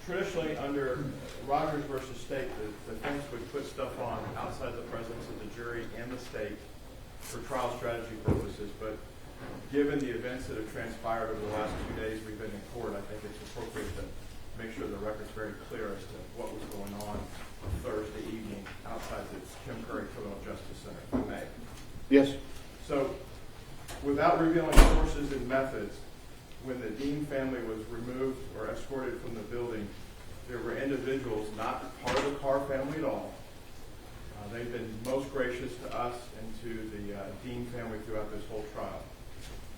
Traditionally, under Rogers versus State, the defense would put stuff on outside the presence of the jury and the state for trial strategy purposes, but given the events that have transpired over the last 2 days we've been in court, I think it's appropriate to make sure the record's very clear as to what was going on Thursday evening outside the Kim Curry Criminal Justice Center, if I may. Yes. So, without revealing sources and methods, when the Dean family was removed or escorted from the building, there were individuals not part of the Carr family at all. They've been most gracious to us and to the Dean family throughout this whole trial.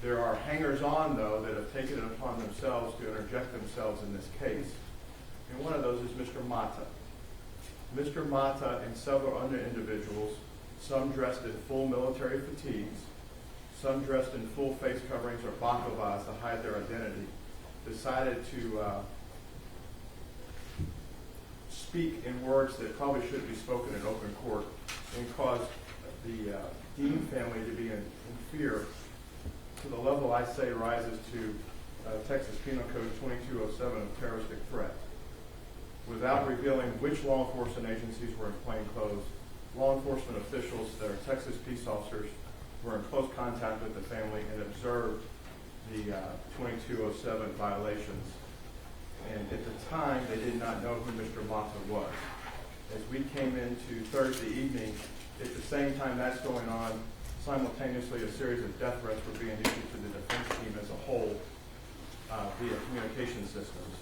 There are hangers-on, though, that have taken it upon themselves to interject themselves in this case. And one of those is Mr. Mata. Mr. Mata and several other individuals, some dressed in full military fatigues, some dressed in full face coverings or baklava's to hide their identity, decided to speak in words that probably should be spoken in open court and cause the Dean family to be in fear to the level I say rises to Texas Penal Code 2207 of terroristic threat. Without revealing which law enforcement agencies were in plain clothes, law enforcement officials that are Texas peace officers were in close contact with the family and observed the 2207 violations. And at the time, they did not know who Mr. Mata was. As we came into Thursday evening, at the same time that's going on, simultaneously a series of death threats were being issued to the defense team as a whole via communication systems,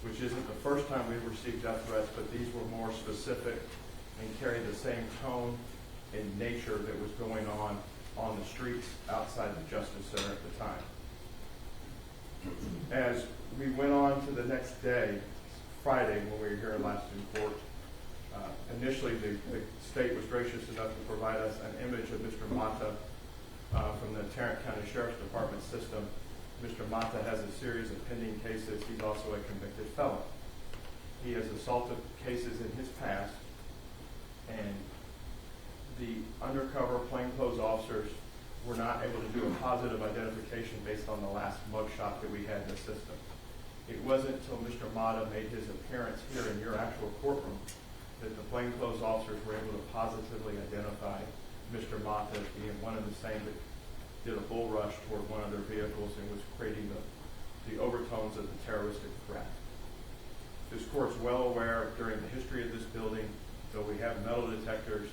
which isn't the first time we've received death threats, but these were more specific and carried the same tone and nature that was going on the streets outside the Justice Center at the time. As we went on to the next day, Friday, when we were here last in court, initially the state was gracious enough to provide us an image of Mr. Mata from the Tarrant County Sheriff's Department system. Mr. Mata has a series of pending cases. He's also a convicted felon. He has assaulted cases in his past, and the undercover plainclothes officers were not able to do a positive identification based on the last mugshot that we had in the system. It wasn't until Mr. Mata made his appearance here in your actual courtroom that the plainclothes officers were able to positively identify Mr. Mata as being one and the same that did a bull rush toward one of their vehicles and was creating the overtones of the terroristic threat. This court's well aware during the history of this building, though we have metal detectors,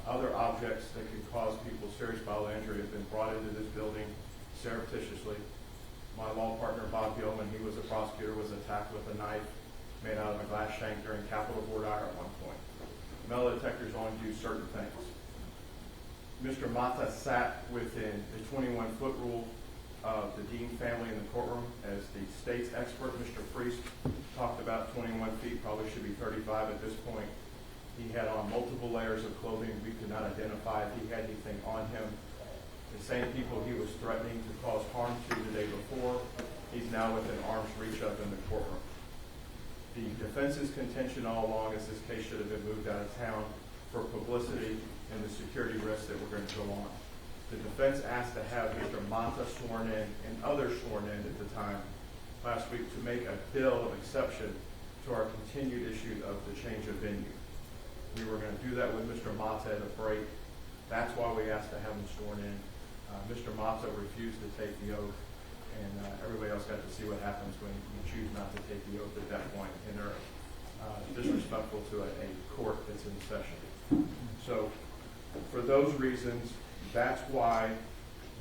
other objects that could cause people serious bodily injury have been brought into this building surreptitiously. My law partner, Bob Gilman, he was a prosecutor, was attacked with a knife made out of a glass shank during Capitol Board Ire at one point. Metal detectors only do certain things. Mr. Mata sat within the 21-foot rule of the Dean family in the courtroom. As the state's expert, Mr. Priest, talked about 21 feet, probably should be 35 at this point. He had on multiple layers of clothing. We could not identify if he had anything on him. The same people he was threatening to cause harm to the day before, he's now within arm's reach of in the courtroom. The defense's contention all along is this case should have been moved out of town for publicity and the security risks that were going to go on. The defense asked to have Mr. Mata sworn in and others sworn in at the time last week to make a bill of exception to our continued issue of the change of venue. We were going to do that with Mr. Mata at a break. That's why we asked to have him sworn in. Mr. Mata refused to take the oath, and everybody else got to see what happens when you choose not to take the oath at that point and are disrespectful to a court that's in session. So for those reasons, that's why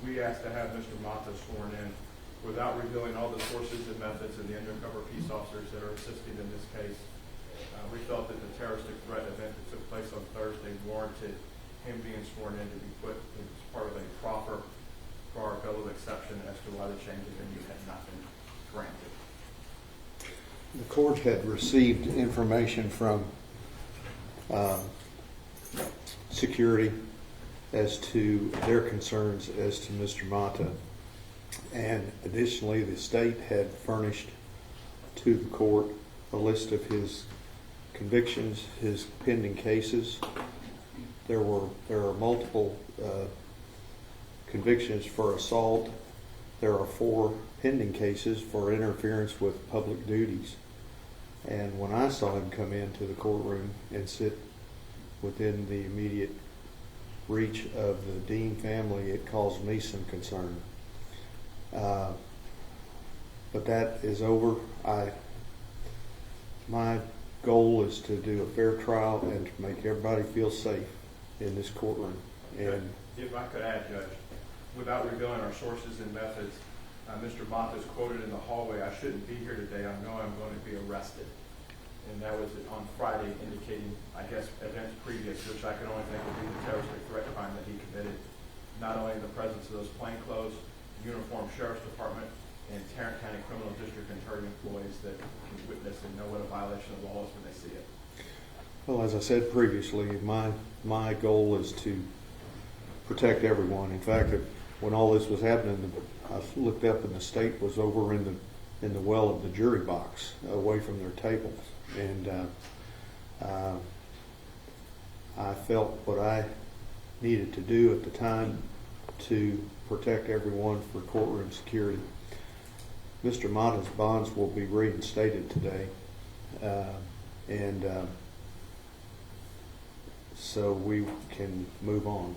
we asked to have Mr. Mata sworn in without revealing all the sources and methods of the undercover peace officers that are assisting in this case. We felt that the terroristic threat event that took place on Thursday warranted him being sworn in to be put as part of a proffer for our bill of exception as to why the change of venue had not been granted. The court had received information from security as to their concerns as to Mr. Mata, and additionally the state had furnished to the court a list of his convictions, his pending cases. There are multiple convictions for assault. There are 4 pending cases for interference with public duties. And when I saw him come into the courtroom and sit within the immediate reach of the Dean family, it caused me some concern. But that is over. My goal is to do a fair trial and to make everybody feel safe in this courtroom. And if I could add, Judge, without revealing our sources and methods, Mr. Mata is quoted in the hallway, "I shouldn't be here today. I know I'm going to be arrested." And that was on Friday, indicating, I guess, events previous, which I can only think would be the terroristic threat crime that he committed, not only in the presence of those plainclothes, uniformed sheriff's department, and Tarrant County Criminal District attorney employees that can witness and know what a violation of law is when they see it. well, as I said previously, my goal is to protect everyone. In fact, when all this was happening, I looked up and the state was over in the well of the jury box, away from their tables, and I felt what I needed to do at the time to protect everyone for courtroom security. Mr. Mata's bonds will be reinstated today, and so we can move on.